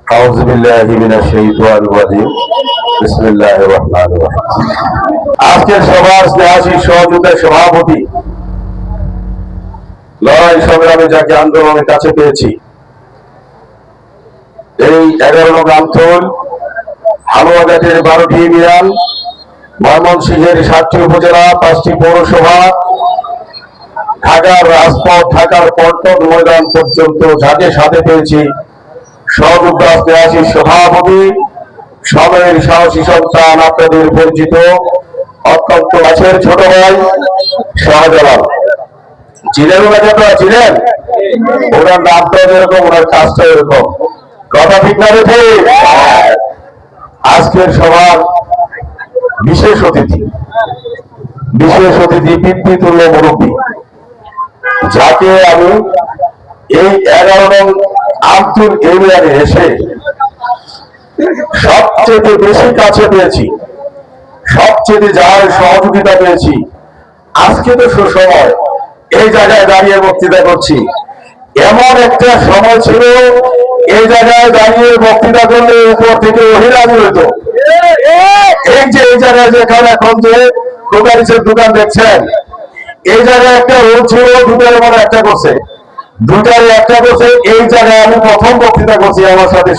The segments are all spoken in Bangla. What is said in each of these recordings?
أعوذ بالله من الشيطان الرجيم بسم الله الرحمن الرحيم আজকের সভার স্নেহাশীষ সহযোগিতার সভাপতি লড়াই সংগ্রামে যাকে আন্দোলনের কাছে পেয়েছি এই 11 নং আমতল হালুয়াঘাটের 12টি ইউনিয়ন ময়মনসিংহের 7টি উপজেলা 5টি পৌরসভা ঢাকার রাজপথ ঢাকার পল্টন ময়দান পর্যন্ত যাকে সাথে পেয়েছি সহযোদ্ধা স্নেহাশীষ সভাপতি সময়ের সাহসী সন্তান আপনাদের পরিচিত অত্যন্ত কাছের ছোট ভাই শাহজালাল চিনেন ওনাকে আপনারা চিনেন ওনার নামটা যেরকম ওনার কাজটা এরকম কথা ঠিক না রেখে আজকের সভার বিশেষ অতিথি পিতৃতুল্য মুরব্বী যাকে আমি এই 11 নং আমতুল ইউনিয়নে এসে সবচেয়ে বেশি কাছে পেয়েছি, সবচেয়ে যার সহযোগিতা পেয়েছি। আজকে তো সুসময় এই জায়গায় দাঁড়িয়ে বক্তৃতা করছি। এমন একটা সময় ছিল এই জায়গায় দাঁড়িয়ে বক্তৃতা করলে উপর থেকে অহিরাজি হইত। এই যে এই জায়গায় যেখানে এখন যে কোকারিসের দোকান দেখছেন, এই জায়গায় একটা রোড ছিল, দুটার মনে একটা করছে, দুটারে একটা করছে। এই জায়গায় আমি প্রথম বক্তৃতা করছি, আমার সাথে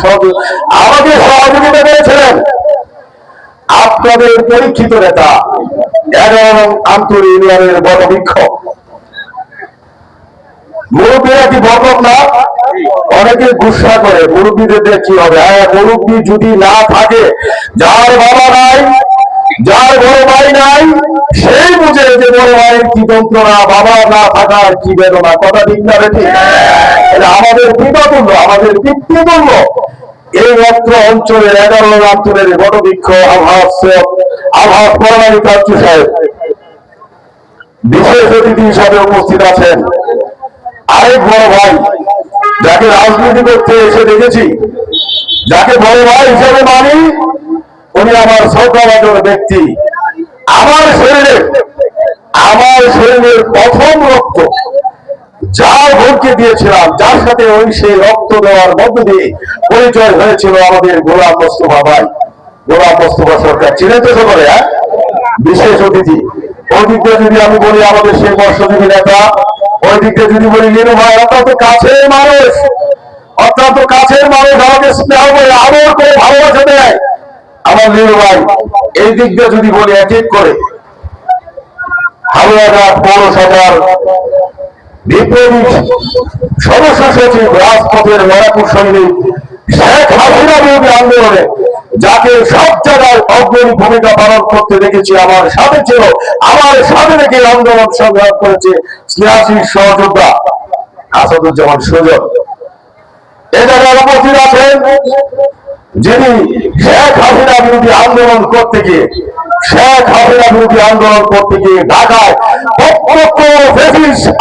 আমাকে সহযোগিতা করেছিলেন আপনাদের পরীক্ষিত নেতা 11 নং আমতুল ইউনিয়নের বটবৃক্ষ মুরব্বীরা। কি বরকত না? অনেকে গুসা করে মুরব্বীদের কি হবে। মুরব্বী যদি না থাকে, যার বাবা নাই, যার বড় ভাই নাই, সেই বুঝে যে বড় ভাইয়ের কি যন্ত্রণা, বাবা না থাকার কি বেদনা। কথা ঠিক না রেখে আমাদের পিতাতুল্য, আমাদের পিতৃতুল্য এই মাত্র অঞ্চলের 11 নং আমতুলের বটবৃক্ষ আভাস পরমাণিক কার্য সাহেব বিশেষ অতিথি হিসাবে উপস্থিত আছেন। আরেক বড় ভাই যাকে রাজনীতি করতে এসে দেখেছি, যাকে বড় ভাই হিসেবে মানি, উনি আমার শ্রদ্ধাভাজন ব্যক্তি। আমার শরীরের প্রথম রক্ত যার ভোটকে দিয়েছিলাম, যার সাথে ওই সেই রক্ত দেওয়ার মধ্য দিয়ে পরিচয় হয়েছিল আমাদের গোলাম মোস্তফা ভাই, গোলাম মোস্তফা সরকার। চিনেন তো সকলে? বিশেষ অতিথি। ওই দিক দিয়ে যদি আমি বলি আমাদের সেই বর্ষজীবী নেতা, ওই দিক দিয়ে যদি বলি লিনু ভাই, অত্যন্ত কাছের মানুষ, অত্যন্ত কাছের মানুষ, আমাকে স্নেহ করে আদর করে ভালোবাসা দেয় আমার লিনু ভাই। এই দিক দিয়ে যদি বলি এক এক করে হালুয়াঘাট পৌরসভার বিপ্লবী সদস্য সচিব, রাজপথের লড়াকু সৈনিক, শেখ হাসিনা বিরোধী আন্দোলনে যাকে সব জায়গায় অগ্রণী ভূমিকা পালন করতে দেখেছি, আমার সাথে ছিল, আমার সাথে রেখে আন্দোলন সংগ্রাম করেছে স্নেহাশীষ সহযোদ্ধা আসাদুজ্জামান সুজন। এ জায়গায় উপস্থিত আছেন যিনি শেখ হাসিনা বিরোধী আন্দোলন করতে গিয়ে ঢাকায়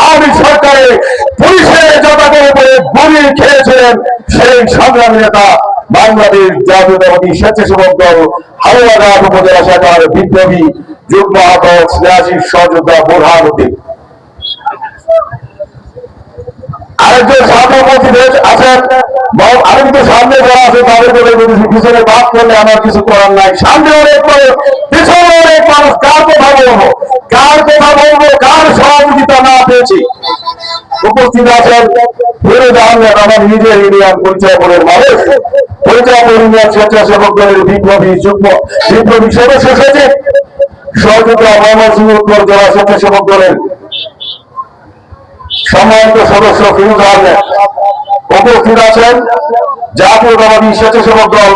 আওয়ামী সরকারের পুলিশের জনগণের উপরে গুলি খেয়েছিলেন সেই সংগ্রামী নেতা, বাংলাদেশ জাতীয়তাবাদী স্বেচ্ছাসেবক দল হালুয়াঘাট উপজেলা শাখার বিপ্লবী যুগ্ম আহ্বায়ক স্নেহাশীষ সহযোদ্ধা বোরহান উদ্দিন। আরেকজন সামনে উপস্থিত আছেন, আমি কিন্তু সামনে যারা আছে তাদের বলে বলেছি, পিছনে বাদ করলে আমার কিছু করার নাই। সামনে অনেক মানুষ, পিছনে অনেক মানুষ, কার কথা বলবো, কার সহযোগিতা না পেয়েছি। উপস্থিত আছেন ফিরোজ আহমেদ, আমার নিজের ইউনিয়ন পরিচয়পুরের মানুষ, পরিচয়পুর ইউনিয়ন স্বেচ্ছাসেবক দলের বিপ্লবী সদস্য সচিব, সহযোগিতা ময়মনসিংহ উত্তর জেলা স্বেচ্ছাসেবক দলের সম্মানিত সদস্য ফিরোজ আহমেদ। উপস্থিত আছেন জাতীয়তাবাদী স্বেচ্ছাসেবক দল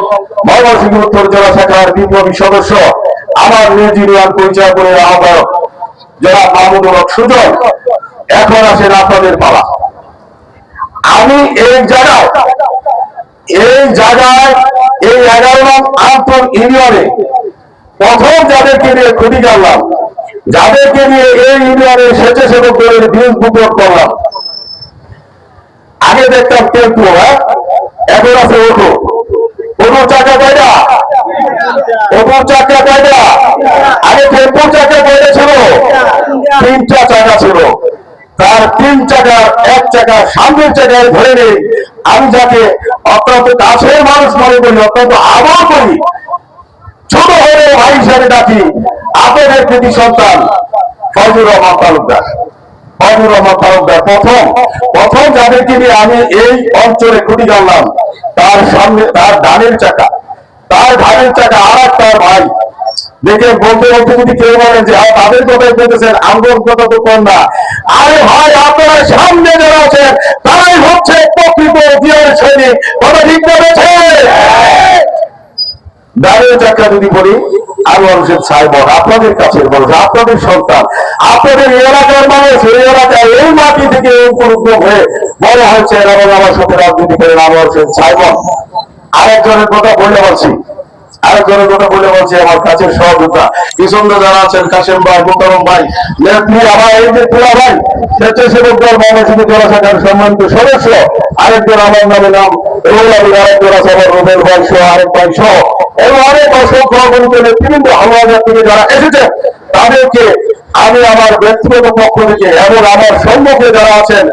ময়মনসিংহ উত্তর জেলা শাখার বিপ্লবী সদস্য, আমার নিজ ইউনিয়ন পরিচয়পুরের আহ্বায়ক জনাব মাহমুদুল হক সুজন। এখন আসেন আপনাদের পালা। আমি এই জায়গায় এই 11 নং আমতুল ইউনিয়নে প্রথম যাদেরকে নিয়ে ক্ষতি করলাম, যাদেরকে নিয়ে এই ইউনিয়নের স্বেচ্ছাসেবক দলের বীজ বুকট করলাম। আগে দেখতাম টেম্পু, এখন আছে অটো। অটোর চাকা কয়টা? আগে টেম্পুর চাকা কয়টা ছিল? 3টা চাকা ছিল। তার 3 চাকার 1 চাকা সামনের চাকায় ধরে নেই আমি যাকে অত্যন্ত কাছের মানুষ মনে করি, অত্যন্ত আদর করি, ছোট হলে ভাই হিসাবে ডাকি আপনাদের কৃতি সন্তান ফজলুর রহমান তালুকদার। ফজলুর রহমান তালুকদার প্রথম প্রথম যাদেরকে নিয়ে আমি এই অঞ্চলে খুঁটি জানলাম, তার সামনে তার ধানের চাকা, তার ধানের চাকা আর তার ভাই। দেখে বলতে বলতে যদি কেউ বলেন যে তাদের কথাই বলতেছেন, আমগর কথা তো কম না। আরে ভাই, আপনারা সামনে যারা আছেন তারাই হচ্ছে প্রকৃত জিয়ার সৈনিক। কথা ঠিক বলেছে। দাঁড়িয়ে চাকা যদি বলি, আনোয়ার হোসেন সাইমন আপনাদের কাছের মানুষ, আপনাদের সন্তান, আপনাদের এলাকার মানুষ, এই এলাকায় এই মাটি থেকে উপলব্ধ হয়ে বড় হয়েছে এবং আমার সাথে রাজনীতি করেন আনোয়ার হোসেন সাইমন। আরেকজনের কথা বলে বলছি, আরেকজনের কথা বলে বলছি, আমার কাছের সহযোদ্ধা কিশোর যারা আছেন, কাশেম ভাই, মোতারম ভাই, নেত্রী আমার এই যে তোলা ভাই, স্বেচ্ছাসেবক দল ময়মনসিংহ জেলা শাখার সম্মানিত সদস্য, আরেকজন আমার নামে নাম রুহুল আমিন, আরেকজন আছে আমার রুবেল ভাই সহ, আরেক ভাই সহ, এবং অনেক অসংখ্য অগণিত নেতৃবৃন্দ হাওড়া থেকে যারা এসেছেন, তাদেরকে আমি আমার ব্যক্তিগত পক্ষ থেকে এবং আমার সম্মুখে যারা আছেন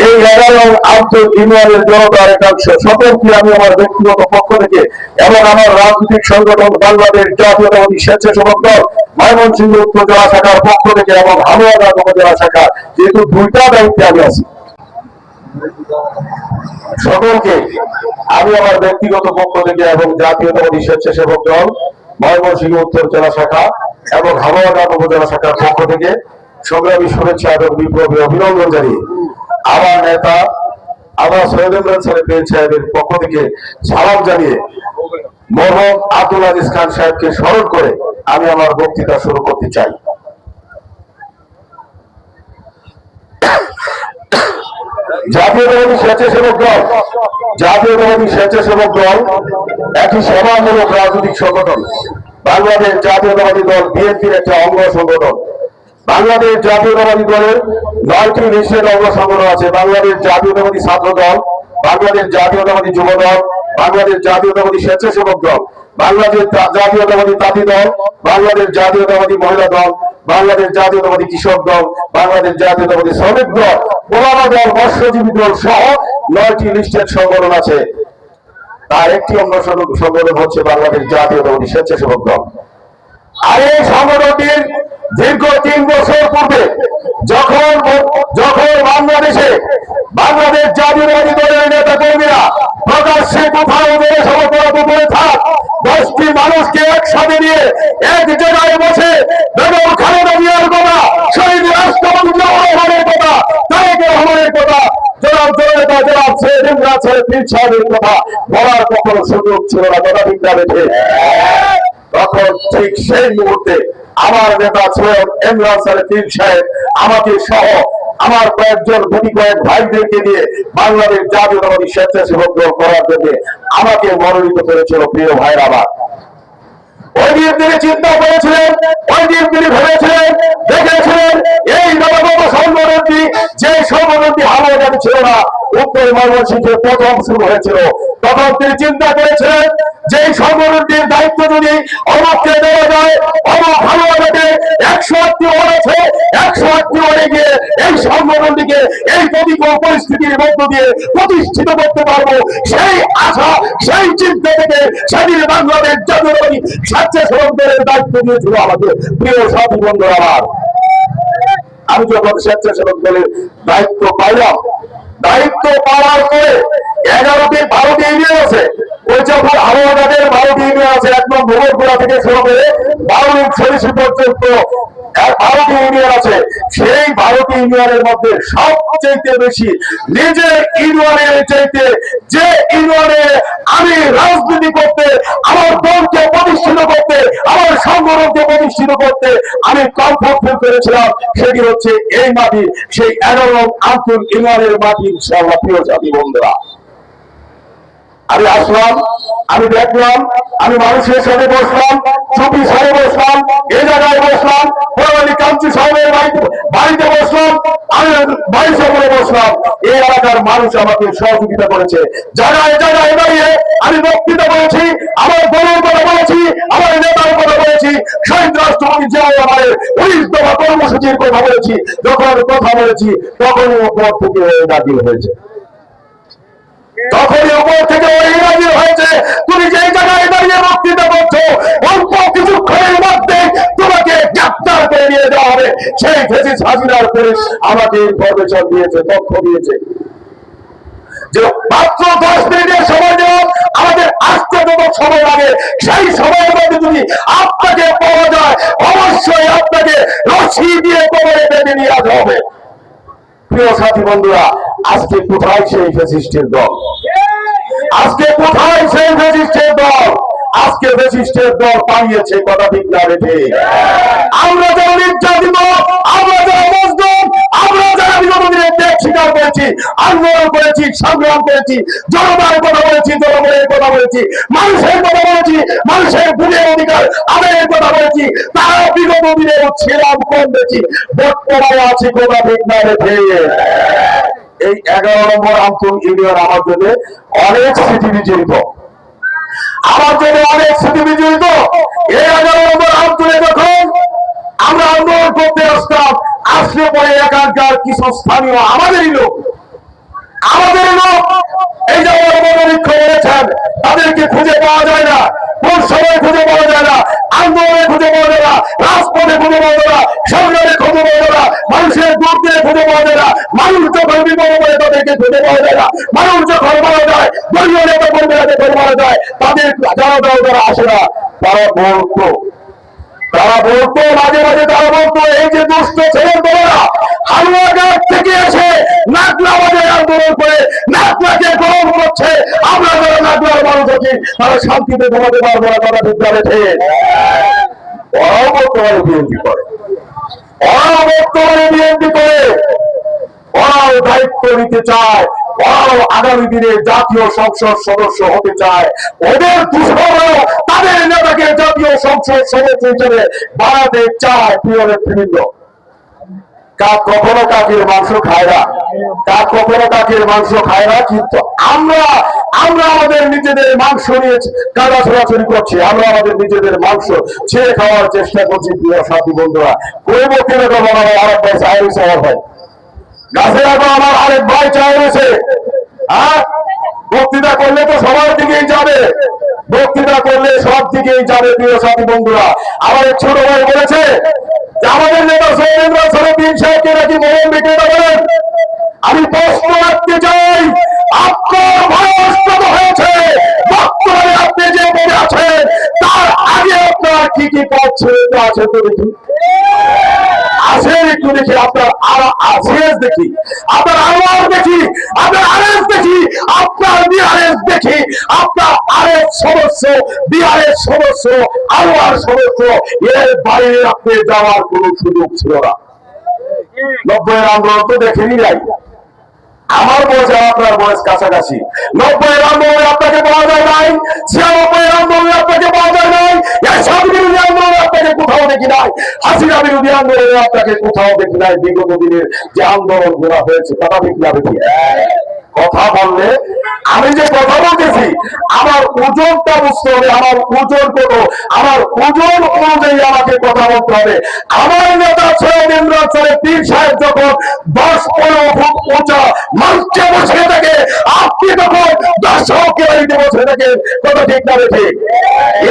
এই 11 আঞ্চলিক ইউনিয়নের জনতার একাংশ সকলকে আমি আমার ব্যক্তিগত পক্ষ থেকে এবং আমার রাজনৈতিক সংগঠন বাংলাদেশ জাতীয়তাবাদী স্বেচ্ছাসেবক দল ময়মনসিংহ উত্তর জেলা শাখার পক্ষ থেকে এবং হালুয়াঘাট উপজেলা শাখা, যেহেতু দুইটা দায়িত্বে আমি আছি, সকলকে আমি আমার ব্যক্তিগত পক্ষ থেকে এবং জাতীয়তাবাদী স্বেচ্ছাসেবক দল ময়মনসিংহ উত্তর জেলা শাখা এবং হালুয়াঘাট উপজেলা শাখার পক্ষ থেকে সংগ্রামী শুভেচ্ছা এবং বিপ্লবী অভিনন্দন জানিয়ে আমার নেতা আমার সৈয়দ ইমরান সাহেব সাহেবের পক্ষ থেকে সালাম জানিয়ে মরহুম আব্দুল আজিজ খান সাহেবকে স্মরণ করে আমি আমার বক্তৃতা শুরু করতে চাই। জাতীয়তাবাদী স্বেচ্ছাসেবক দল, জাতীয়তাবাদী স্বেচ্ছাসেবক দল একটি সেবামূলক রাজনৈতিক সংগঠন। বাংলাদেশ জাতীয়তাবাদী দল বিএনপির একটা অঙ্গ সংগঠন। বাংলাদেশ জাতীয়তাবাদী দলের 9টি লিস্টেড অঙ্গ সংগঠন আছে। বাংলাদেশ জাতীয়তাবাদী ছাত্র দল, বাংলাদেশ জাতীয়তাবাদী যুব দল, বাংলাদেশ জাতীয়তাবাদী স্বেচ্ছাসেবক দল, বাংলাদেশ জাতীয়তাবাদী তাঁতি দল, বাংলাদেশ জাতীয়তাবাদী মহিলা দল, বাংলাদেশ জাতীয়তাবাদী কৃষক দল, বাংলাদেশ জাতীয়তাবাদী শ্রমিক দল, ওলামা দল, মৎস্যজীবী দল সহ 9টি লিস্টেড সংগঠন আছে। তার একটি অঙ্গ সংগঠন হচ্ছে বাংলাদেশ জাতীয়তাবাদী স্বেচ্ছাসেবক দল। আর এই সংগঠনটির দীর্ঘ 3 বছর পূর্বে যখন বাংলাদেশ জাতীয়তাবাদী দলের নেতা কর্মীরা প্রকাশ্যে কোথাও করে থাক 10টি মানুষকে একসাথে নিয়ে এক জায়গায় বসে বেগম খালেদা জিয়ার কথা, শহীদ রাষ্ট্রপতি জিয়াউর রহমানের কথা, তারেক রহমানের কথা, জনাব জননেতা জনাব সৈয়দ ইমরান পীর সাহেবের কথা বলার কখনো সুযোগ ছিল না। কথা ঠিক না বেঠে? তখন ঠিক সেই মুহূর্তে আমার নেতা সৈয়দ ইমরান পীর সাহেব আমাকে সহ আমার কয়েকজন কয়েক ভাইদেরকে নিয়ে বাংলাদেশ জাতীয়তাবাদী স্বেচ্ছাসেবক দল করার জন্য আমাকে মনোনীত করেছিল। প্রিয় ভাইরা, আমার ওই দিন তিনি চিন্তা করেছিলেন, ওই দিন তিনি ভেবেছিলেন, দেখেছিলেন এই নবগত সংগঠনটি, যে সংগঠনটি হালুয়াঘাটে ছিল না, উত্তর ময়মনসিংহে প্রথম শুরু হয়েছিল, তখন তিনি চিন্তা করেছিলেন যে এই সংগঠনটির দায়িত্ব যদি অমুককে দেওয়া যায়, অমুক হালুয়াঘাটে 108টি ওয়ার্ড আছে, 108টি ওয়ার্ডে গিয়ে এই সংগঠনটিকে এই প্রতিকূল পরিস্থিতির মধ্য দিয়ে প্রতিষ্ঠিত করতে পারবো। সেই আশা, সেই চিন্তা থেকে স্বাধীন বাংলাদেশ জাতীয়তাবাদী স্বেচ্ছাসেবক দলের দায়িত্ব দিয়েছিল আমাদের প্রিয় সাথী বন্ধুরা। আমার আমি যখন স্বেচ্ছাসেবক দলের দায়িত্ব পাইলাম, দায়িত্ব পাওয়ার পরে 12টি ইউনিয়ন আছে। ওই যখন হালুয়াঘাটের 12টি ইউনিয়ন আছে, একদম ভোগরপুরা থেকে শুরু করে 12 সরিষি পর্যন্ত 12টি ইউনিয়ন আছে। সেই 12টি ইউনিয়নের মধ্যে সবচেয়ে বেশি নিজের ইউনিয়নের চাইতে যে ইউনিয়নে আমি রাজনীতি করতে, আমার দলকে প্রতিষ্ঠিত করতে, আমার সংগঠনকে প্রতিষ্ঠিত করতে আমি কমফোর্ট ফিল করেছিলাম, সেটি হচ্ছে এই মাটি, সেই 11 আঞ্চলিক ইউনিয়নের মাটি। ইনশাআল্লাহ প্রিয় সাথী বন্ধুরা, আমি আসলাম, আমি দেখলাম, আমি মানুষের সাথে বসলাম, চুপি সাহেব বসলাম, এই জায়গায় বসলাম, পুরানি কাঞ্চু সাহেবের বাড়িতে বসলাম, আমি বাড়িতে করে বসলাম। এই এলাকার মানুষ আমাকে সহযোগিতা করেছে। জায়গায় জায়গায় দাঁড়িয়ে আমি বক্তৃতা করেছি, আমার দলের কথা বলেছি, আমার নেতার কথা বলেছি, শহীদ রাষ্ট্রপতি জিয়াউর রহমানের 19 দফা কর্মসূচির কথা বলেছি। যখন কথা বলেছি তখনই উপর থেকে দাখিল হয়েছে। তখনই উপর থেকে ওই নাজির হয়েছে, তুমি যে জায়গায় দাঁড়িয়ে বক্তৃতা করছো অল্প কিছুক্ষণের মধ্যে তোমাকে গ্রেফতার করে নিয়ে যাওয়া হবে। সেই ফেসিস হাসিনার পুলিশ আমাকে ইনফরমেশন দিয়েছে, তথ্য দিয়েছে যে মাত্র 10 মিনিটের সময় দেওয়া, আমাদের আসতে যত সময় লাগে সেই সময়ের মধ্যে যদি আপনাকে পাওয়া যায় অবশ্যই আপনাকে রশি দিয়ে কোমরে বেঁধে নিয়ে আসা হবে। প্রিয় সাথী বন্ধুরা, আজকে কোথায় সেই ফ্যাসিস্টের দল? আজকে কোথায় সেই ফ্যাসিস্টের দল? আজকে ফ্যাসিস্টের দল পালিয়েছে, কথা ঠিক না রেখে। আমরা যারা নির্যাতিত, আমরা যারা মজলুম, আমরা যারা বিগত দিনে ত্যাগ স্বীকার করেছি, আন্দোলন করেছি, সংগ্রাম করেছি, জনতার কথা বলেছি, জনগণের কথা বলেছি, মানুষের কথা বলেছি, মানুষের ভূমির অধিকার আদায়ের কথা বলেছি, তারা বিগত দিনে ছিলাম কম বেশি, বর্তমানে আছে, কথা ঠিক না রেখে। এই 11 নম্বর আমতুল ইউনিয়ন আমার জন্য অনেক স্মৃতি বিজড়িত, আমার জন্য অনেক স্মৃতি বিজড়িত। এই 11 নম্বর আমতুলে যখন আমরা আন্দোলন করতে আসতাম, আসলে পরে এখানকার কিছু স্থানীয় আমাদেরই লোক এই যে মনোনীক্ষা করেছেন, তাদেরকে খুঁজে পাওয়া যায় না, কোন সময় খুঁজে পাওয়া যায় না, আন্দোলনে খুঁজে পাওয়া যায় না, রাজপথে খুঁজে পাওয়া যায় না, সংগ্রামে খুঁজে পাওয়া যায় না, মানুষের দূরত্বে খুঁজে পাওয়া যায় না, মানুষ যখন বিপদ পড়ে তাদেরকে খুঁজে পাওয়া যায় না, মানুষ যখন মারা যায়, দলীয় নেতা কর্মীরা যখন মারা যায়, তাদের যারা আসে না, তারা বলতো মাঝে মাঝে, তারা বলতো এই যে দুষ্ট ছেলের দলেরা হালুয়াঘাট থেকে এসে নাগলা বাজারে আন্দোলন করে নাগলাকে গরম করছে, আমরা যারা নাগলার মানুষ আছি তারা শান্তিতে ঘুমাতে পারবো না, তারা বিদ্যালয়ে থেকে ওরাও বর্তমানে বিএনপি করে, ওরাও দায়িত্ব নিতে চায়, ওরাও আগামী দিনে জাতীয় সংসদ সদস্য হতে চায়। ওদের দুঃসময় তাদের নেতাকে জাতীয় সংসদ সদস্য হিসেবে বাড়াতে চায়। প্রিয় নেতৃবৃন্দ, কাক কখনো কাকের মাংস খায় না, কিন্তু আমরা আমাদের নিজেদের মাংস নিয়ে কাদা ছোড়াছড়ি করছি, আমরা আমাদের নিজেদের মাংস ছেড়ে খাওয়ার চেষ্টা করছি। প্রিয় সাথী বন্ধুরা, ওই বক্তৃতা আমার আরেক ভাই চাইছে, আমার ভাই গাছের আগে আমার আরেক ভাই চাইছে, বক্তৃতা করলে তো সবার দিকেই যাবে, প্রিয় সাথী বন্ধুরা। আমার এক ছোট ভাই বলেছে যে আমাদের নেতা সৌমেন্দ্র সরবিন সাহেবকে নাকি মরণ বিক্রেতা বলেন। আমি প্রশ্ন রাখতে চাই, আপনার বয়স কত হয়েছে? বর্তমানে আপনি যে পদে আছেন তার আগে আপনার কি কি পদ ছেড়ে আছে তো দেখি, একটু দেখি, আপনার আরএস দেখি, আপনার আরওয়ার দেখি, আপনার আরএস দেখি, আপনার বিআরএস দেখি, আপনার আরএস সদস্য, বিআরএস সদস্য, আরওয়ার সদস্য, এর বাইরে আপনি যাওয়ার কোন সুযোগ ছিল না। 90-এর আন্দোলন তো দেখেনি নাই, আমার বয়স আর আপনার বয়স কাছাকাছি। 90-এর আন্দোলনে আপনাকে পাওয়া যায় নাই, 96-এর আন্দোলনে আপনাকে পাওয়া যায় নাই, এরশাদ বিরোধী আন্দোলনে আপনাকে কোথাও দেখি নাই, হাসিনা বিরোধী আন্দোলনে আপনাকে কোথাও দেখি নাই। বিগত দিনের যে আন্দোলন গুলা হয়েছে, কথা ঠিক না দেখি, কথা বললে আমি যে কথা বলতেছি আমার ওজনটা বুঝতে হবে, আমার ওজন কত, আমার ওজন অনুযায়ী আমাকে কথা বলতে হবে। আমার নেতা সৈয়দ পীর সাহেব যখন 10-15 ফুট উঁচা মঞ্চে বসে থাকে, আপনি তখন 10 বাড়িতে বসে থাকেন, কথা ঠিক না দেখে।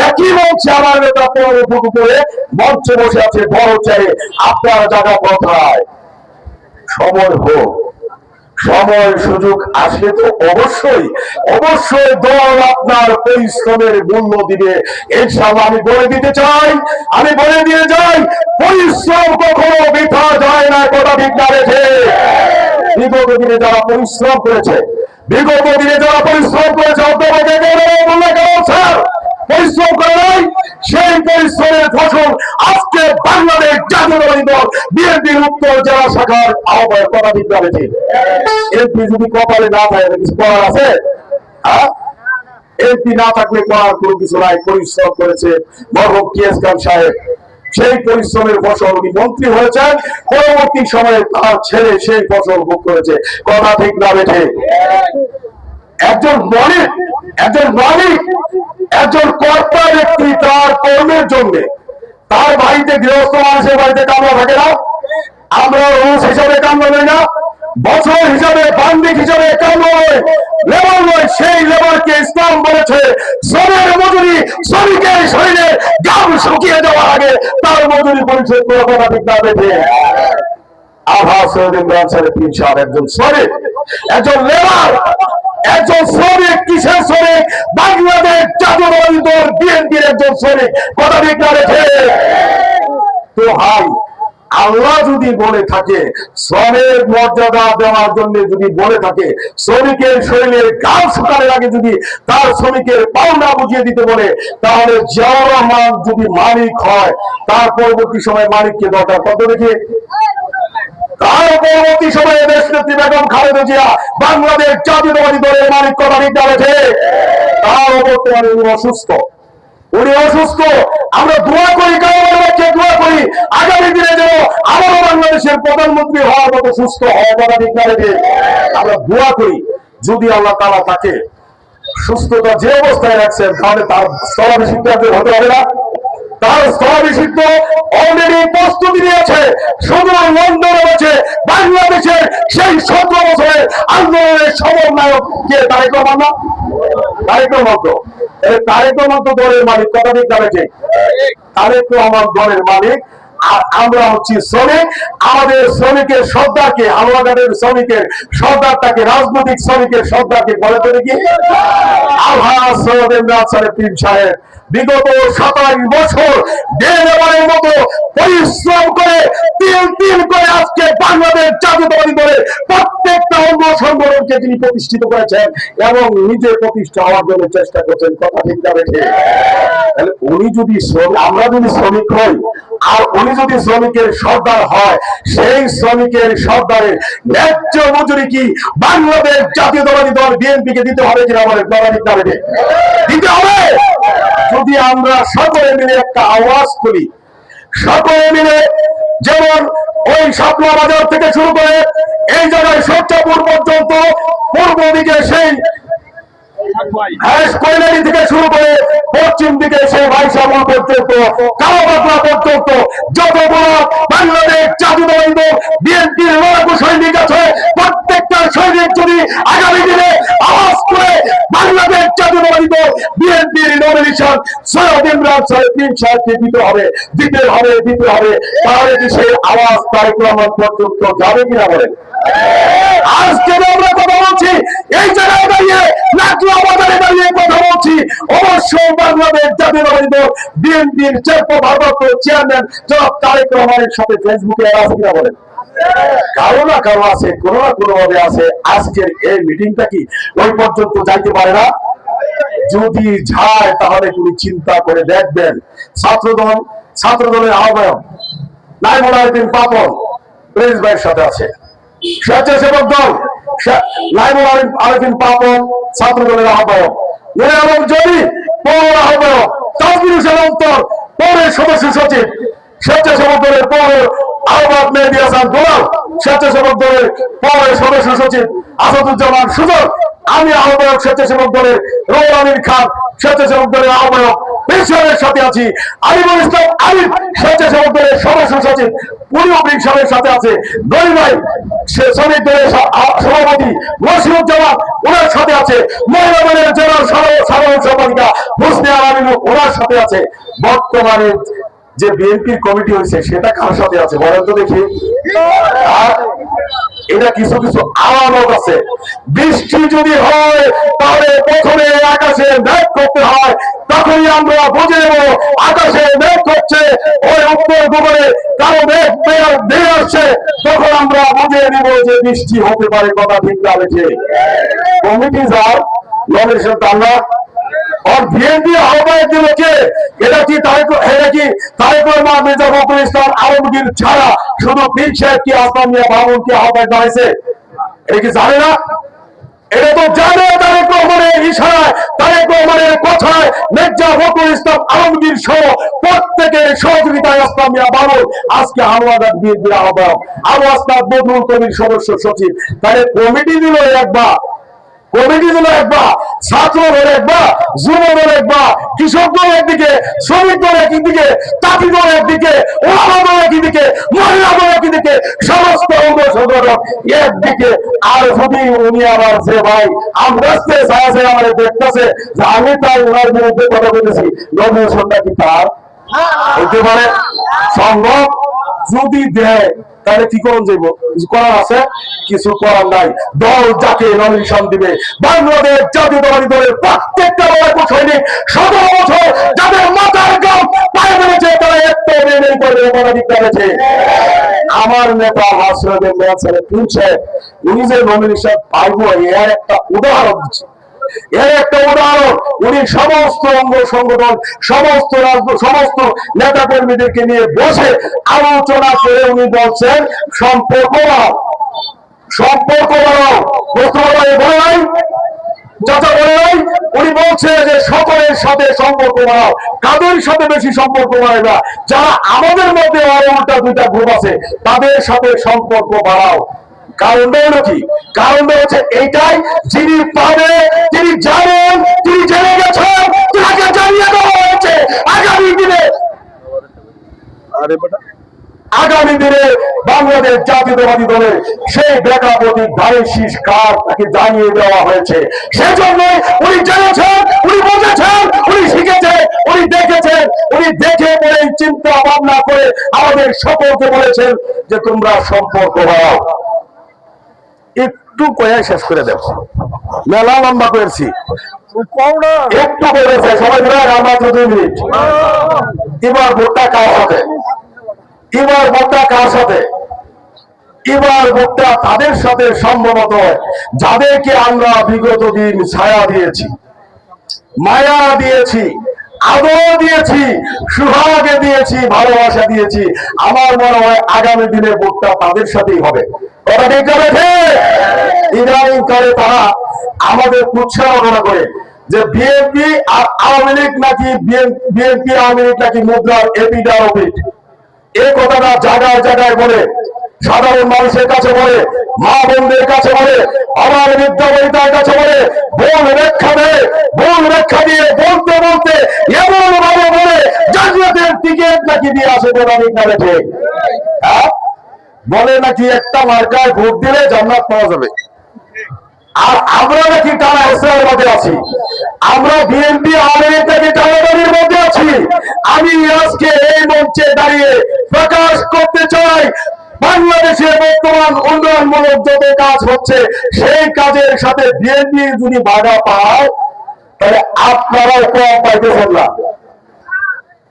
একই মঞ্চে আমার নেতা 15 ফুট উপরে মঞ্চে বসে আছে, বড় চেয়ে আপনার জায়গা কোথায়? সময় হোক, সময় সুযোগ আসলে তো অবশ্যই দল আপনার পরিশ্রমের মূল্য দিবে, ইনশাআল্লাহ। আমি বলে দিতে চাই, আমি বলে দিয়ে যাই, পরিশ্রম কখনো বৃথা যায় না, কথা ঠিক না রেখে। বিগত দিনে যারা পরিশ্রম করেছে, পরিশ্রম করে নাই, সেই পরিশ্রমের ফসল আজকে বাংলাদেশ জাতীয়তাবাদী দল বিএনপির উত্তর জেলা শাখার আহ্বায়ক, কথা ঠিক না রেখে। এমপি যদি কপালে না থাকে কিছু করার আছে? এমপি না থাকলে করার কোনো কিছু নাই। পরিশ্রম করেছে মরহুম টিএস খান সাহেব, সেই পরিশ্রমের ফসল উনি মন্ত্রী হয়েছেন, পরবর্তী সময়ে তার ছেলে সেই ফসল ভোগ করেছে, কথা ঠিক না বেঠে। একজন মালিক, একজন কর্তা ব্যক্তি তার কর্মের জন্য তার বাড়িতে, গৃহস্থ মানুষের বাড়িতে কামলা থাকে না, আমরা রোজ হিসাবে কামলা নেই না, বছর হিসাবে বান্দিক হিসাবে কেন লেবার নয়, সেই লেবারকে ইসলাম বলেছে শ্রমের মজুরি শ্রমিকের শরীরে গাম শুকিয়ে যাওয়ার আগে তার মজুরি পরিশোধ করে কথা ঠিক না বেঁধে। একজন শ্রমিক, একজন লেবার, একজন শ্রমিক, কিসের শ্রমিক? বাংলাদেশ জাতীয়তাবাদী দল বিএনপির একজন শ্রমিক, কথা ঠিক না বেঁধে। তো ভাই, আল্লাহ যদি বলে থাকে শ্রমের মর্যাদা দেওয়ার জন্য, যদি বলে থাকে শ্রমিকের শরীরের গাল শুকানোর আগে যদি তার শ্রমিকের পাওনা বুঝিয়ে দিতে বলে, তাহলে জিয়াউর রহমান যদি মালিক হয় তার পরবর্তী সময় মালিককে দরকার কত দেখে? তার পরবর্তী সময়ে দেশ নেত্রী বেগম খালেদা জিয়া বাংলাদেশ জাতীয়তাবাদী দলের মালিক, কথা ঠিক আছে। তার বর্তমানে উনি অসুস্থ, উনি অসুস্থ। আমরা দোয়া করি, দোয়া করি আগামী দিনে যেন আবারও বাংলাদেশের প্রধানমন্ত্রী হওয়ার মতো সুস্থ হয়, কথা ঠিক আছে। আমরা দোয়া করি যদি আল্লাহ তাআলা তাকে সুস্থতা যে অবস্থায় রাখছেন, তাহলে তার স্থলাভিষিক্ত হতে হবে না? তার স্থলাভিষিক্ত অলরেডি প্রস্তুতি নিয়েছে, শুধু লন্ডনে রয়েছে বাংলাদেশের সেই 17 বছরের আন্দোলনের সমন্বয়ক কে? তারেক রহমান না? তারেক রহমান তো তারেক রহমান তো দলের মালিক, কথা ঠিক আছে। তারেক রহমান দলের মালিক, আর আমরা হচ্ছি শ্রমিক। আমাদের শ্রমিকের সর্দারকে, হালুয়াঘাটের শ্রমিকের সর্দারটাকে, রাজনৈতিক শ্রমিকের সর্দারকে বলে তো দেখি আলহাজ সৈয়দ ইমরান পীর সাহেব বিগত 27 বছর দেড়বারের মতো পরিশ্রম করে তিল করে আজকে বাংলাদেশ জাতীয়তাবাদী দলের প্রত্যেকটা অঙ্গ সংগঠনকে তিনি প্রতিষ্ঠিত করেছেন এবং নিজে প্রতিষ্ঠা হওয়ার জন্য চেষ্টা করছেন, কথা ঠিক যাবে। তাহলে উনি যদি, আমরা যদি শ্রমিক হই আর উনি যদি শ্রমিকের সর্দার হয়, সেই শ্রমিকের সর্দারের ন্যায্য মজুরি কি বাংলাদেশ জাতীয়তাবাদী দল বিএনপি কে দিতে হবে কিনা বলে? দিতে হবে। যদি আমরা সকলে মিলে একটা আওয়াজ করি, সকলে মিলে, যেমন ওই শাপলা বাজার থেকে শুরু করে এই জায়গায় সচ্চাপুর পর্যন্ত, পূর্ব দিকে সেই কৈলানি থেকে শুরু করে পশ্চিম দিকে সেই ভাইসামল পর্যন্ত, কালাপাতলা পর্যন্ত যতগুলো বাংলাদেশ জাতীয়তাবাদী দল বিএনপির লড়াকু সৈনিক আছে, প্রত্যেকটা সৈনিক যদি আগামী দিনে আওয়াজ করে বাংলাদেশ জাতীয়তাবাদী দল বিএনপির নমিনেশন সৈয়দ ইমরান পীর সাহেবকে দিতে হবে, তাহলে কি সেই আওয়াজ তারেক রহমান পর্যন্ত যাবে কিনা বলেন? আজকে আমরা কথা বলছি এই জায়গায় দাঁড়িয়ে, লাকড়া বাজারে দাঁড়িয়ে কথা বলছি, অবশ্যই বাংলাদেশ জাতীয়তাবাদী দল বিএনপির ভারপ্রাপ্ত চেয়ারম্যান জনাব তারেক রহমানের সাথে ফেসবুকে আছে কিনা বলেন? কারো না কারো আছে, কোনো না কোনো ভাবে আছে। আজকের এই মিটিংটা কি ওই পর্যন্ত যাইতে পারে না? যদি যায় তাহলে তুমি চিন্তা করে দেখবেন, ছাত্রদলের আহ্বায়ক নাইমুল আরেফিন পাপন প্রেস ভাইয়ের সাথে আছে, স্বেচ্ছাসেবক দল নাইমুল আরেফিন পাপন ছাত্র দলের আহ্বায়ক, এবং যদি পৌর আহ্বায়ক তাজমির হোসেন অন্তর, পৌরের সদস্য সচিব, স্বেচ্ছাসেবক দলের পৌর আহ্বায়ক মেহেদী হাসান দুলাল, স্বেচ্ছাসেবক দলের পৌরের সদস্য সচিব আসাদুজ্জামান সুজন, আমি আহ্বায়ক স্বেচ্ছাসেবক দলের রুহুল আমিন খান, স্বেচ্ছাসেবক দলের আহ্বায়ক পেশারের সাথে আছি, আলিমুল ইসলাম আলিম স্বেচ্ছাসেবক দলের সদস্য সচিব পুরীর সাথে আছে, দই ভাই শ্রমিক দলের সভাপতি মসিউজ্জামান ওনার সাথে আছে, মহিলা দলের জেলার সাধারণ সম্পাদিকা হোসনে আমিন ওনার সাথে আছে। বর্তমানে যে বিএনপির কমিটি হয়েছে সেটা কার সাথে আছে বলেন তো দেখি? এটা কিছু কিছু আলামত আছে। বৃষ্টি যদি হয় তাহলে প্রথমে আকাশে মেঘ করতে হয়, তখনই আমরা বুঝে নেব আকাশে মেঘ করছে, ওই উত্তর ভূগোলে কারো মেঘ বেয়ে আসছে, তখন আমরা বুঝে নেব যে বৃষ্টি হতে পারে, কথা ঠিক না বেঠে? কমিটি যার নমিনেশন তারা और বিএনপি আহ্বায়ক দিল কে? এটা কি তারেক রহমান, মির্জা ফখরুল ইসলাম আলমগীর ছাড়া শুধু পীর সাহেব কি আসলাম মিয়া মামুন কি আহ্বায়ক বানাইছে? এটা কি জানে না? এটা তো জানে তারেক রহমানের ইশারায়, তারেক রহমানের কথায় মির্জা ফখরুল ইসলাম আলমগীর সহ প্রত্যেকের সহযোগিতায় আসলাম মিয়া মামুন আজকে হালুয়াঘাট বিএনপির আহ্বায়ক, আবু আসনাদ বদরুল কবির সদস্য সচিব। তাহলে কমিটি দিল একবার, কমিটি দল একবা, ছাত্র দল একবা, যুব দল একবা, কৃষক দল একদিকে, শ্রমিক দল একদিকে, তাঁতি দল একদিকে, ওলামা দল একদিকে, মহিলা দল একদিকে, সমস্ত অঙ্গ সংগঠন একদিকে। আর যদি উনি আবার যে ভাই আমরা আমাদের দেখতেছে যে আমি তাই ওনার বিরুদ্ধে কথা বলেছি, নমিনেশনটা কি তার হইতে পারে সম্ভব? যদি দেয় তাহলে কি করুন যাইব? কিছু করার আছে? কিছু করার নাই। দল যাকে নমিনেশন দিবে, বাংলাদেশ জাতীয়তাবাদী দলের প্রত্যেকটা সৈনিক 17 বছর যাদের মাথার গাম পায়ে বেড়েছে তারা একটু মেনে করবে, মানবিক করেছে। আমার নেতা হাসরতের মেয়াদ ছেলে তুলছে, উনি যে নমিনেশন পাইব এর একটা উদাহরণ দিচ্ছে। এর একটা উদাহরণ, উনি সমস্ত অঙ্গ সংগঠন, সমস্ত নেতা কর্মীদেরকে নিয়ে বসে আলোচনা করে উনি বলছেন সম্পর্ক বাড়াও, সম্পর্ক বাড়াও। বলে নাই চাচা, বলে নাই? উনি বলছে যে সকলের সাথে সম্পর্ক বাড়াও। কাদের সাথে বেশি সম্পর্ক বাড়াইবা? যারা আমাদের মধ্যে আরো উল্টা দুইটা গ্রুপ আছে তাদের সাথে সম্পর্ক বাড়াও। কারণটা হলো কি? কারণটা হচ্ছে এইটাই, যিনি পাবে, তিনি জানেন, তিনি জেনে গেছেন, তাকে জানিয়ে দেওয়া হয়েছে আগামী দিনে বাংলাদেশ জাতীয়তাবাদী দলের সেই বেকা প্রতীক ধারে শীষ কার তাকে জানিয়ে দেওয়া হয়েছে। সেজন্য উনি জেনেছেন, উনি বুঝেছেন, উনি শিখেছেন, উনি দেখেছেন, উনি দেখে পড়ে চিন্তা ভাবনা করে আমাদের সকলকে বলেছেন যে তোমরা সম্পর্ক বাড়াও। একটু কয়ে শেষ করে দেব, মেলা লম্বা করেছি, একটু বলেছে সবাই আমরা 2 মিনিট। এবার ভোটটা কার সাথে? এবার ভোটটা কার সাথে? এবার ভোটটা তাদের সাথে সম্ভবত যাদেরকে আমরা বিগত দিন ছায়া দিয়েছি, মায়া দিয়েছি, আদর দিয়েছি, সুহাগে দিয়েছি, ভালোবাসা দিয়েছি। আমার মনে হয় আগামী দিনে ভোটটা তাদের সাথেই হবে। ইদানিং কালে তারা আমাদের উৎসাহনা করে যে বিএনপি আর আওয়ামী লীগ নাকি, বিএনপি আওয়ামী লীগ নাকি মুদ্রার এপিডারোপিট, এই কথাটা জায়গায় জায়গায় বলে, সাধারণ মানুষের কাছে বলে, মা বোনদের কাছে বলে, আমার বিদ্যাবনিতার কাছে বলে, ভুল ব্যাখ্যা দেয়, ভুল ব্যাখ্যা দিয়ে বলতে বলতে এমন ভাবে বলে জান্নাতের টিকিট নাকি দিয়ে আসে। বলে নাকি একটা মার্কায় ভোট দিলে জান্নাত পাওয়া যাবে। আর আমরা নাকি টানা হেসরার মধ্যে আছি, আমরা বিএনপি আওয়ামী লীগ নাকি টানাটানির মধ্যে আছি। আমি আজকে এই মঞ্চে দাঁড়িয়ে প্রকাশ করতে চাই, বাংলাদেশে বর্তমান উন্নয়নমূলক যত কাজ হচ্ছে সেই কাজের সাথে বিএনপি যদি বাধা পায় তাহলে আপনারাও কম পাইতেছেন না।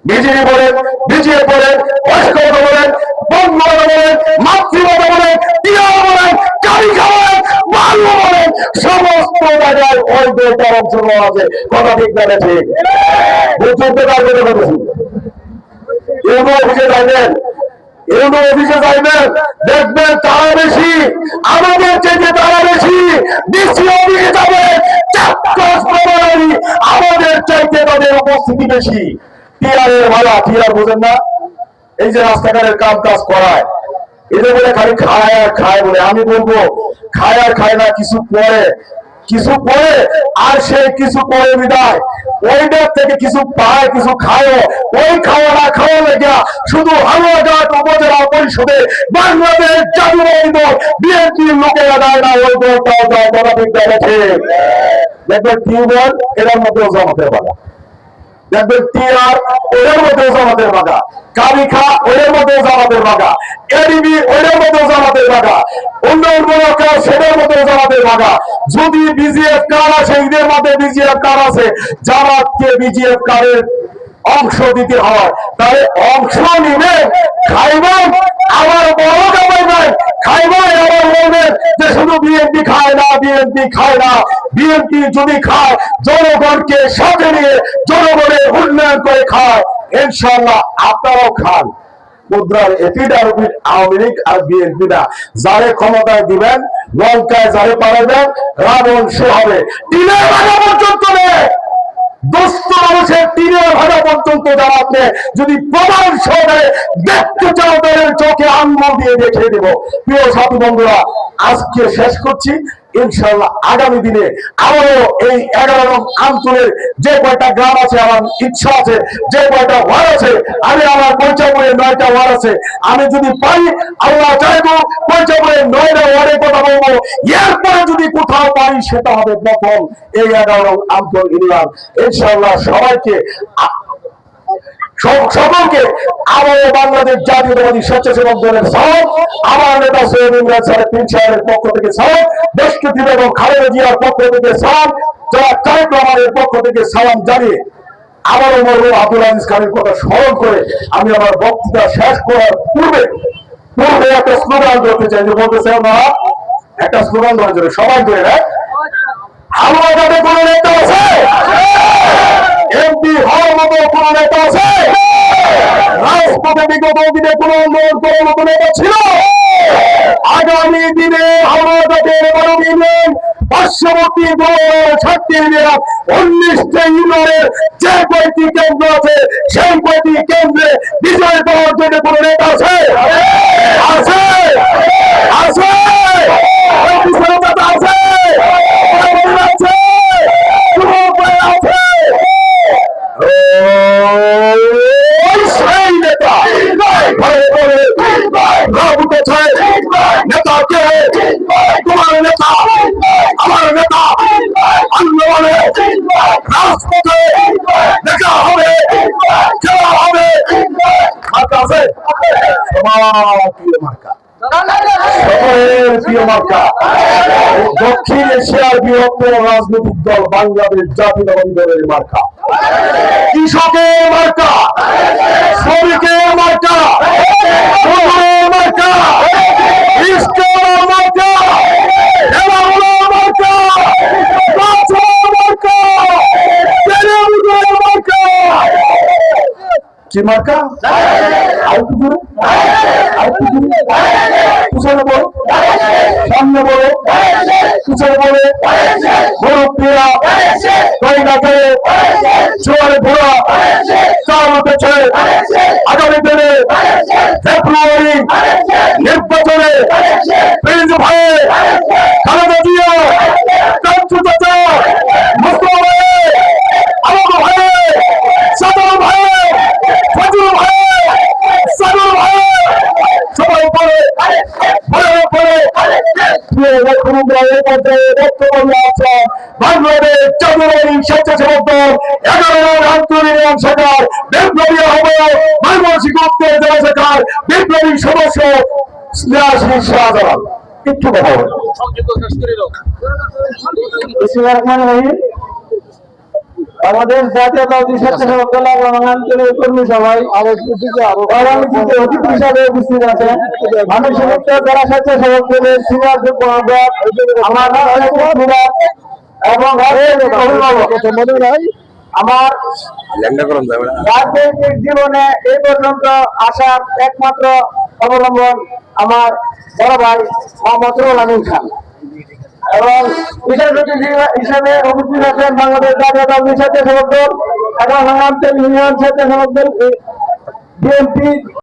বিজেপি বলেন, বিজেপি বলেন, ঐক্যবদ্ধ বলেন, বঙ্গবন্ধু বলেন, মাতৃভাষা বলেন, টিআর বলেন, কালিকা বলেন, বাংলা বলেন, সমস্ত জায়গায় ওই দলটার অংশগ্রহণ আছে। কথা ঠিক না ঠিক? বুঝতে পারবেন? ইউনো অফিসে যাইবেন, ইউনো অফিসে যাইবেন, দেখবেন তারা বেশি, আমাদের চাইতে তারা বেশি। ডিসি অফিসে যাবেন, আমাদের চাইতে তাদের উপস্থিতি বেশি। টিআরের ভাড়া, টিআর বোঝেন না? এই যে রাস্তাঘাটের কাম কাজ করায়, এটা বলে খালি খায় আর খায় বলে। আমি বলবো খায় আর খায় না, কিছু পরে, কিছু পরে, আর সে কিছু পরে বিদায় ওইটার থেকে কিছু পায়, কিছু খায়। ওই খাওয়া না খাওয়া লেগে শুধু হালুয়াঘাট উপজেলা পরিষদে বাংলাদেশ জাতীয়তাবাদী দল বিএনপির লোকেরা দেয় না, ওই দলটাও যায়। বলা বিদ্যালয় দেখবেন টিউবওয়েল এর মধ্যেও জমাতে পারা, দেখবেন টিআর ওদের মধ্যেও জামাতের বাগা, কালিখা ওদের মধ্যেও জামাতের বাগা, এডিবি ওদের মধ্যেও জামাতের বাগা, উন্নয়নমূলক কাজ সেটার মধ্যেও জামাতের বাগা। যদি বিজিএফ কার্ড আছে, ঈদের মধ্যে বিজিএফ কার্ড আছে, জামাতকে বিজিএফ কার্ডের অংশ দিতে হয়, তাহলে অংশ নিবে, খাইবেন, আবার বড় কামাইবেন, খাইবেন, আবার বলবেন যে শুধু বিএনপি খায় না, বিএনপি খায় না। বিএনপি যদি খায় জনগণকে সাথে নিয়ে জনগণের উন্নয়ন করে খায়, ইনশাআল্লাহ আপনারাও খান। মুদ্রার এপিডারোপিট আওয়ামী লীগ আর বিএনপি না। যারে ক্ষমতায় দিবেন, লঙ্কায় যারে পাঠাবেন, রাবণ সে হবে। টিনের ভাগা পর্যন্ত নেই, দুস্থ মানুষের টিনের ভাগা পর্যন্ত জানাতে যদি প্রমাণ সহকারে দেখতে চাও তাদের চোখে আঙ্গুল দিয়ে দেখিয়ে দেব। প্রিয় সাথী বন্ধুরা, আজকে শেষ করছি। ইনশাআল্লাহ আগামী দিনে আবারও এই 11 নং আমতলের যে কয়টা গ্রাম আছে, আমার ইচ্ছা আছে যে কয়টা ওয়ার্ড আছে, আমি আমার পঞ্চায়েতের 9টা ওয়ার্ড আছে, আমি যদি পারি আল্লাহ চাইবো পঞ্চায়েতের 9টা ওয়ার্ডের কথা বলবো। এরপরে যদি কোথাও পারি সেটা হবে প্রথম এই 11 নং আমতল ইউনিয়ন। ইনশাআল্লাহ সবাইকে সকলকে আমার বাংলাদেশ জাতীয়তাবাদী স্বেচ্ছাসেবক দলের সালাম, আমার নেতা সৈয়দ ইমরান সাহেব পীর সাহেবের পক্ষ থেকে সালাম, দেশকে এবং খালেদা জিয়ার পক্ষ থেকে সালাম, যারা তারেক রহমানের পক্ষ থেকে সালাম জানিয়ে আবারও মরহুম আব্দুল আজিজ খানের কথা স্মরণ করে আমি আমার বক্তৃতা শেষ করার পূর্বে একটা স্লোগান ধরতে চাই। যে বলতেছে আমরা একটা স্লোগান ধরার জন্য সবাই ধরে না, আমার কাছে কোন নেতা আছে? এমপি হওয়ার মতো কোন নেতা আছে? রাজপথে বিগত দিনে কোন আন্দোলন করার মতো নেতা ছিল? আগামী দিনে আমার কাছে পার্শ্ববর্তী ছাত্রী 19টা ইউনিয়নের যে কয়টি কেন্দ্র আছে সেই কয়টি কেন্দ্রে বিজয় পাওয়ার জন্য কোন নেতা আছে? আছে আছে আছে তোমার নেতা আমার নেতা আন্দোলনে রাজপথে দেখা হবে, খেলা হবে। মার্কা আছে সবার প্রিয় মার্কা, সকলের প্রিয় মার্কা, দক্ষিণ এশিয়ার বৃহত্তর রাজনৈতিক দল বাংলাদেশ জাতীয়তাবাদী দলের মার্কা, কৃষকের মার্কা, শ্রমিকের মার্কা, মার্কা, ইস্টের মার্কা, কি মার্কা? পিছনে বলো, সামনে বলো, পিছনে বলো, মুরব্বীরা কই গাছে জোয়ারে ঘোড়া চাল উঠেছে। আগামী দিনে ফেব্রুয়ারি নির্বাচনে প্রিন্স ভাই, খালেদা জিয়া, কাঞ্চু চাচা, মুস্তফা ভাই, আমাকে ভাই, সাদর ভাই, ফজল ভাই, সাদর ভাই, সবাই পরে বাংলাদেশ জাতীয়তাবাদী স্বেচ্ছাসেবক দল 11 নং আঞ্চলিক শাখার বিপ্লবী আহ্বায়ক ময়মনসিংহ উত্তর জেলা শাখার বিপ্লবী সদস্য স্নেহাশিস শাহজালাল। একটু কথা বলেন। আমাদের জাতীয়তাবাদী স্বেচ্ছাসেবক দল আঞ্চলিক কর্মী সভায় অতিথি হিসাবে উপস্থিত আছেন আমি সমস্ত জেলা স্বেচ্ছাসেবক দলের সিনিয়র যুগ্ম আহ্বায়ক আমার এবং আমার রাজনৈতিক জীবনে এই পর্যন্ত আসার একমাত্র অবলম্বন আমার বড় ভাই মোহাম্মদ রুহুল আমিন খান এবং বিশেষ অতিথি হিসেবে উপস্থিত আছেন বাংলাদেশ জাতীয়তাবাদী স্বেচ্ছাসেবক দল এবং ইউনিয়ন স্বেচ্ছাসেবক দল বিএনপি